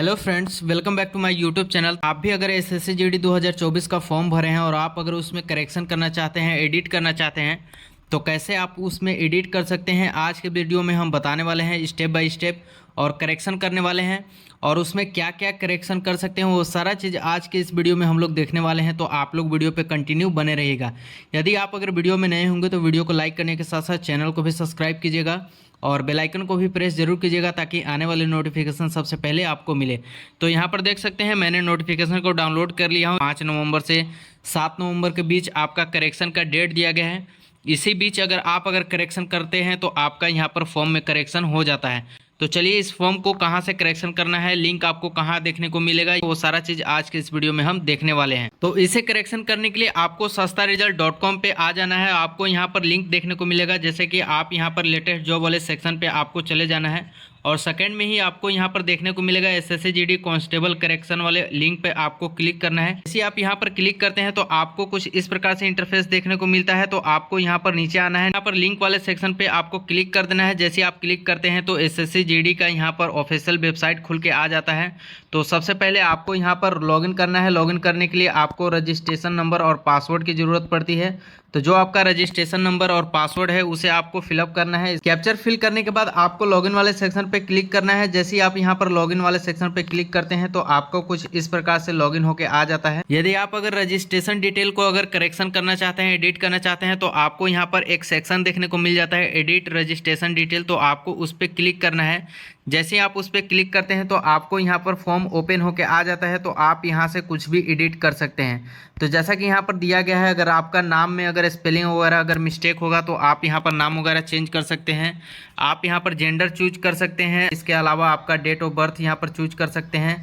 Hello friends, welcome back to my YouTube channel. आप भी अगर एसएससी जीडी 2024 का फॉर्म भरे हैं और आप अगर उसमें करेक्शन करना चाहते हैं, एडिट करना चाहते हैं, तो कैसे आप उसमें एडिट कर सकते हैं, आज के वीडियो में हम बताने वाले हैं स्टेप बाय स्टेप। और करेक्शन करने वाले हैं और उसमें क्या क्या करेक्शन कर सकते हैं वो सारा चीज़ आज के इस वीडियो में हम लोग देखने वाले हैं। तो आप लोग वीडियो पे कंटिन्यू बने रहिएगा। यदि आप अगर वीडियो में नए होंगे तो वीडियो को लाइक करने के साथ साथ चैनल को भी सब्सक्राइब कीजिएगा और बेल आइकन को भी प्रेस जरूर कीजिएगा ताकि आने वाली नोटिफिकेशन सबसे पहले आपको मिले। तो यहाँ पर देख सकते हैं मैंने नोटिफिकेशन को डाउनलोड कर लिया हूँ। 5 नवंबर से 7 नवंबर के बीच आपका करेक्शन का डेट दिया गया है। इसी बीच अगर करेक्शन करते हैं तो आपका यहाँ पर फॉर्म में करेक्शन हो जाता है। तो चलिए इस फॉर्म को कहाँ से करेक्शन करना है, लिंक आपको कहाँ देखने को मिलेगा, वो सारा चीज़ आज के इस वीडियो में हम देखने वाले हैं। तो इसे करेक्शन करने के लिए आपको sastariresult.com पे आ जाना है। आपको यहाँ पर लिंक देखने को मिलेगा, जैसे कि आप यहाँ पर लेटेस्ट जॉब वाले सेक्शन पे आपको चले जाना है और सेकंड में ही आपको यहाँ पर देखने को मिलेगा एसएससी जीडी कांस्टेबल करेक्शन वाले लिंक पे आपको क्लिक करना है। जैसे आप यहाँ पर क्लिक करते हैं तो आपको कुछ इस प्रकार से इंटरफेस देखने को मिलता है। तो आपको यहाँ पर नीचे आना है, यहाँ पर लिंक वाले सेक्शन पे आपको क्लिक कर देना है। जैसे आप क्लिक करते हैं तो एसएससी जीडी का यहाँ पर ऑफिशियल वेबसाइट खुल के आ जाता है। तो सबसे पहले आपको यहाँ पर लॉगिन करना है। लॉगिन करने के लिए आपको रजिस्ट्रेशन नंबर और पासवर्ड की ज़रूरत पड़ती है। तो जो आपका रजिस्ट्रेशन नंबर और पासवर्ड है उसे आपको फिलअप करना है। कैप्चर फिल करने के बाद आपको लॉगिन वाले सेक्शन पे क्लिक करना है। जैसे ही आप यहाँ पर लॉगिन वाले सेक्शन पे क्लिक करते हैं तो आपको कुछ इस प्रकार से लॉगिन होके आ जाता है। यदि आप अगर रजिस्ट्रेशन डिटेल को अगर करेक्शन करना चाहते हैं, एडिट करना चाहते हैं, तो आपको यहाँ पर एक सेक्शन देखने को मिल जाता है एडिट रजिस्ट्रेशन डिटेल। तो आपको उस पर क्लिक करना है। जैसे आप उस पर क्लिक करते हैं तो आपको यहाँ पर फॉर्म ओपन होके आ जाता है। तो आप यहाँ से कुछ भी एडिट कर सकते हैं। तो जैसा कि यहाँ पर दिया गया है, अगर आपका नाम में अगर स्पेलिंग वगैरह अगर मिस्टेक होगा तो आप यहाँ पर नाम वगैरह चेंज कर सकते हैं। आप यहाँ पर जेंडर चूज कर सकते हैं। इसके अलावा आपका डेट ऑफ बर्थ यहाँ पर चूज कर सकते हैं।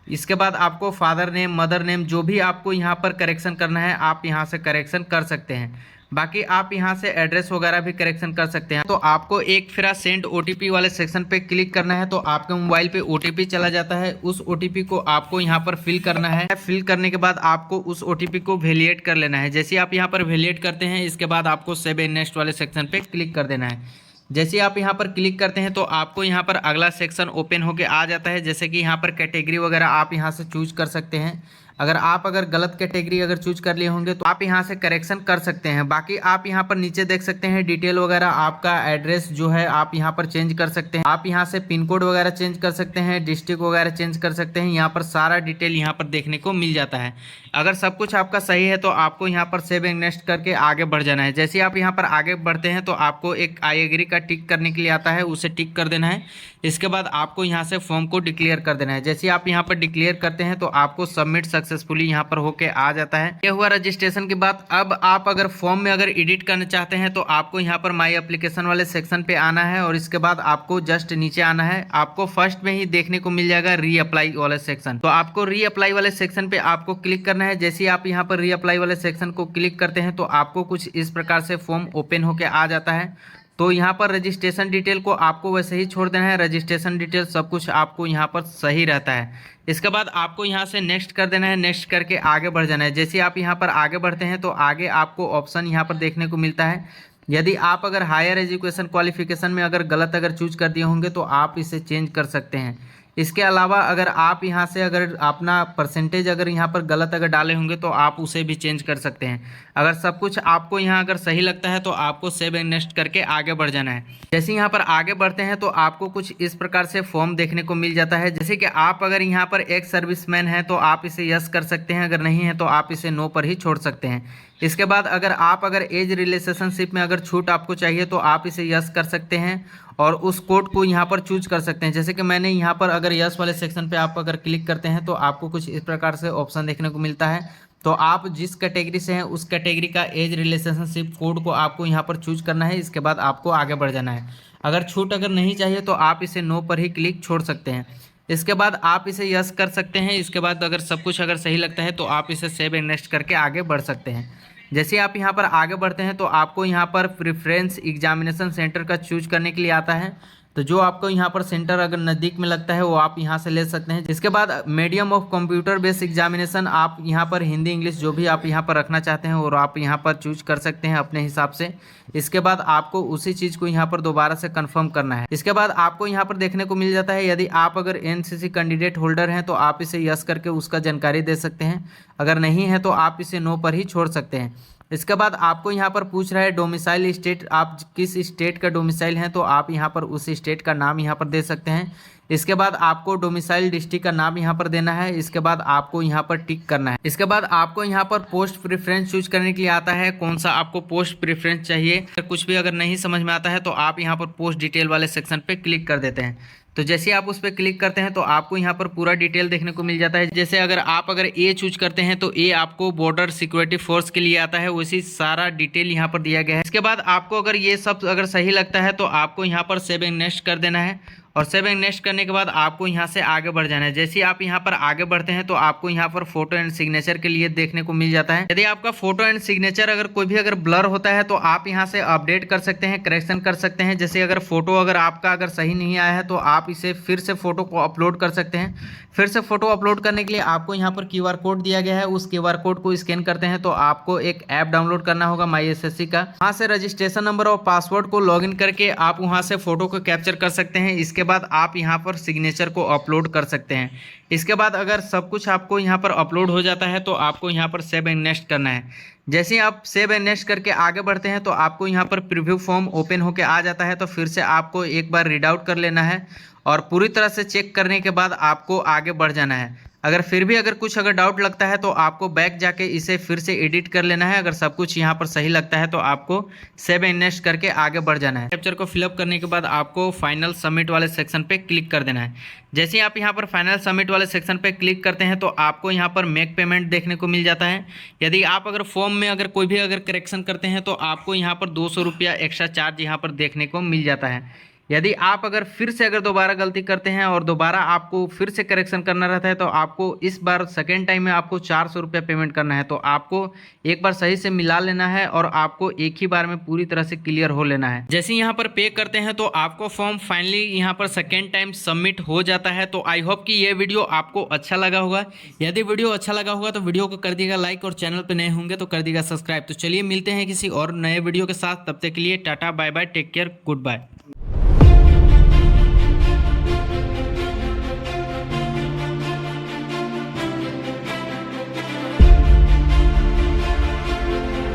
इसके बाद आपको फादर नेम, मदर नेम, जो भी आपको यहाँ पर करेक्शन करना है आप यहाँ से करेक्शन कर सकते हैं। बाकी आप यहाँ से एड्रेस वगैरह भी करेक्शन कर सकते हैं। तो आपको एक फिर सेंड ओटीपी वाले सेक्शन पे क्लिक करना है। तो आपके मोबाइल पे ओटीपी चला जाता है। उस ओटीपी को आपको यहाँ पर फिल करना है। फिल करने के बाद आपको उस ओटीपी को वैलिडेट कर लेना है। जैसे आप यहाँ पर वैलिडेट करते हैं, इसके बाद आपको सेव एंड नेक्स्ट वाले सेक्शन पे क्लिक कर देना है। जैसे आप यहाँ पर क्लिक करते हैं तो आपको यहाँ पर अगला सेक्शन ओपन होके आ जाता है। जैसे कि यहाँ पर कैटेगरी वगैरह आप यहाँ से चूज कर सकते हैं। अगर गलत कैटेगरी अगर चूज कर लिए होंगे तो आप यहाँ से करेक्शन कर सकते हैं। बाकी आप यहाँ पर नीचे देख सकते हैं डिटेल वगैरह, आपका एड्रेस जो है आप यहाँ पर चेंज कर सकते हैं। आप यहाँ से पिन कोड वगैरह चेंज कर सकते हैं, डिस्ट्रिक्ट वगैरह चेंज कर सकते हैं। यहाँ पर सारा डिटेल यहाँ पर देखने को मिल जाता है। अगर सब कुछ आपका सही है तो आपको यहाँ पर सेव एंड नेक्स्ट करके आगे बढ़ जाना है। जैसे आप यहाँ पर आगे बढ़ते हैं तो आपको एक आई एग्री का टिक करने के लिए आता है, उसे टिक कर देना है। इसके बाद आपको यहाँ से फॉर्म को डिक्लेयर कर देना है। जैसे आप यहाँ पर डिक्लेयर करते हैं तो आपको सबमिट सक्सेसफुली यहाँ पर होके आ जाता है। ये हुआ रजिस्ट्रेशन की बात। अब आप अगर फॉर्म में अगर एडिट करना चाहते हैं तो आपको यहाँ पर माई एप्लीकेशन वाले सेक्शन पे आना है और इसके बाद आपको जस्ट नीचे आना है। आपको फर्स्ट में ही देखने को मिल जाएगा रीअप्लाई वाले सेक्शन। तो आपको रीअप्लाई वाले सेक्शन पे आपको क्लिक करना है। जैसे आप यहाँ पर रीअप्लाई वाले सेक्शन को क्लिक करते हैं तो आपको कुछ इस प्रकार से फॉर्म ओपन होके आ जाता है। तो यहाँ पर रजिस्ट्रेशन डिटेल को आपको वैसे ही छोड़ देना है। रजिस्ट्रेशन डिटेल सब कुछ आपको यहाँ पर सही रहता है। इसके बाद आपको यहाँ से नेक्स्ट कर देना है। नेक्स्ट करके आगे बढ़ जाना है। जैसे आप यहाँ पर आगे बढ़ते हैं तो आगे आपको ऑप्शन यहाँ पर देखने को मिलता है। यदि आप अगर हायर एजुकेशन क्वालिफिकेशन में अगर गलत अगर चूज कर दिए होंगे तो आप इसे चेंज कर सकते हैं। इसके अलावा अगर आप यहाँ से अगर अपना परसेंटेज अगर यहाँ पर गलत अगर डाले होंगे तो आप उसे भी चेंज कर सकते हैं। अगर सब कुछ आपको यहाँ अगर सही लगता है तो आपको सेव एंड नेक्स्ट करके आगे बढ़ जाना है। जैसे यहाँ पर आगे बढ़ते हैं तो आपको कुछ इस प्रकार से फॉर्म देखने को मिल जाता है। जैसे कि आप अगर यहाँ पर एक सर्विसमैन है तो आप इसे यस कर सकते हैं, अगर नहीं है तो आप इसे नो पर ही छोड़ सकते हैं। इसके बाद अगर एज रिलेशनशिप में अगर छूट आपको चाहिए तो आप इसे यस कर सकते हैं और उस कोड को यहाँ पर चूज कर सकते हैं। जैसे कि मैंने यहाँ पर अगर यस वाले सेक्शन पे आप अगर क्लिक करते हैं तो आपको कुछ इस प्रकार से ऑप्शन देखने को मिलता है। तो आप जिस कैटेगरी से हैं उस कैटेगरी का एज रिलेशनशिप कोड को आपको यहाँ पर चूज करना है। इसके बाद आपको आगे बढ़ जाना है। अगर छूट अगर नहीं चाहिए तो आप इसे नो पर ही क्लिक छोड़ सकते हैं। इसके बाद आप इसे यस कर सकते हैं। इसके बाद अगर सब कुछ अगर सही लगता है तो आप इसे सेव एंड नेक्स्ट करके आगे बढ़ सकते हैं। जैसे आप यहाँ पर आगे बढ़ते हैं तो आपको यहाँ पर प्रेफरेंस एग्जामिनेशन सेंटर का चूज करने के लिए आता है। तो जो आपको यहाँ पर सेंटर अगर नज़दीक में लगता है वो आप यहाँ से ले सकते हैं। इसके बाद medium of computer based examination, आप यहाँ पर हिंदी इंग्लिश जो भी आप यहाँ पर रखना चाहते हैं और आप यहाँ पर चूज कर सकते हैं अपने हिसाब से। इसके बाद आपको उसी चीज़ को यहाँ पर दोबारा से कंफर्म करना है। इसके बाद आपको यहाँ पर देखने को मिल जाता है, यदि आप अगर एनसीसी कैंडिडेट होल्डर हैं तो आप इसे यस करके उसका जानकारी दे सकते हैं, अगर नहीं है तो आप इसे नो पर ही छोड़ सकते हैं। इसके बाद आपको यहाँ पर पूछ रहा है डोमिसाइल स्टेट, आप किस स्टेट का डोमिसाइल हैं तो आप यहाँ पर उस स्टेट का नाम यहाँ पर दे सकते हैं। इसके बाद आपको डोमिसाइल डिस्ट्रिक्ट का नाम यहाँ पर देना है। इसके बाद आपको यहाँ पर टिक करना है। इसके बाद आपको यहाँ पर पोस्ट प्रेफरेंस चूज करने के लिए आता है, कौन सा आपको पोस्ट प्रेफरेंस चाहिए। कुछ भी अगर नहीं समझ में आता है तो आप यहाँ पर पोस्ट डिटेल वाले सेक्शन पे क्लिक कर देते हैं। तो जैसे आप उस पर क्लिक करते हैं तो आपको यहाँ पर पूरा डिटेल देखने को मिल जाता है। जैसे अगर ए चूज करते हैं तो ए आपको बॉर्डर सिक्योरिटी फोर्स के लिए आता है, उसी सारा डिटेल यहाँ पर दिया गया है। इसके बाद आपको अगर ये सब अगर सही लगता है तो आपको यहाँ पर सेव एंड नेक्स्ट कर देना है, और सेव एंड नेक्स्ट करने के बाद आपको यहाँ से आगे बढ़ जाना है। जैसे आप यहाँ पर आगे बढ़ते हैं तो आपको यहाँ पर फोटो एंड सिग्नेचर के लिए देखने को मिल जाता है। यदि आपका फोटो एंड सिग्नेचर अगर कोई भी अगर ब्लर होता है तो आप यहाँ से अपडेट कर सकते हैं, करेक्शन कर सकते हैं। जैसे अगर फोटो अगर आपका अगर सही नहीं आया है तो आप इसे फिर से फोटो को अपलोड कर सकते हैं। फिर से फोटो अपलोड करने के लिए आपको यहाँ पर QR कोड दिया गया है, उस QR कोड को स्कैन करते हैं तो आपको एक ऐप डाउनलोड करना होगा MySSC का। वहाँ से रजिस्ट्रेशन नंबर और पासवर्ड को लॉगिन करके आप वहाँ से फोटो को कैप्चर कर सकते हैं। इसके बाद आप यहाँ पर सिग्नेचर को अपलोड कर सकते हैं। इसके बाद अगर सब कुछ आपको यहाँ पर अपलोड हो जाता है तो आपको यहाँ पर सेव एंड नेक्स्ट करना है। जैसे ही आप सेव एंड नेक्स्ट करके आगे बढ़ते हैं तो आपको यहाँ पर प्रीव्यू फॉर्म ओपन होके आ जाता है। तो फिर से आपको एक बार रीड आउट कर लेना है और पूरी तरह से चेक करने के बाद आपको आगे बढ़ जाना है। अगर फिर भी अगर कुछ डाउट लगता है तो आपको बैक जाके इसे फिर से एडिट कर लेना है। अगर सब कुछ यहाँ पर सही लगता है तो आपको सेव एंड नेक्स्ट करके आगे बढ़ जाना है। कैप्चर को फिलअप करने के बाद आपको फाइनल सबमिट वाले सेक्शन पे क्लिक कर देना है। जैसे ही आप यहाँ पर फाइनल सबमिट वाले सेक्शन पे क्लिक करते हैं तो आपको यहाँ पर मेक पेमेंट देखने को मिल जाता है। यदि आप अगर फॉर्म में अगर कोई भी अगर करेक्शन करते हैं तो आपको यहाँ पर 200 रुपया एक्स्ट्रा चार्ज यहाँ पर देखने को मिल जाता है। यदि आप अगर फिर से अगर दोबारा गलती करते हैं और दोबारा आपको फिर से करेक्शन करना रहता है तो आपको इस बार सेकेंड टाइम में आपको 400 रुपया पेमेंट करना है। तो आपको एक बार सही से मिला लेना है और आपको एक ही बार में पूरी तरह से क्लियर हो लेना है। जैसे यहाँ पर पे करते हैं तो आपको फॉर्म फाइनली यहाँ पर सेकेंड टाइम सबमिट हो जाता है। तो आई होप कि ये वीडियो आपको अच्छा लगा होगा। यदि वीडियो अच्छा लगा होगा तो वीडियो को कर दीजिएगा लाइक, और चैनल पर नए होंगे तो कर दीजिएगा सब्सक्राइब। तो चलिए मिलते हैं किसी और नए वीडियो के साथ, तब तक के लिए tata bye bye, take care, good bye.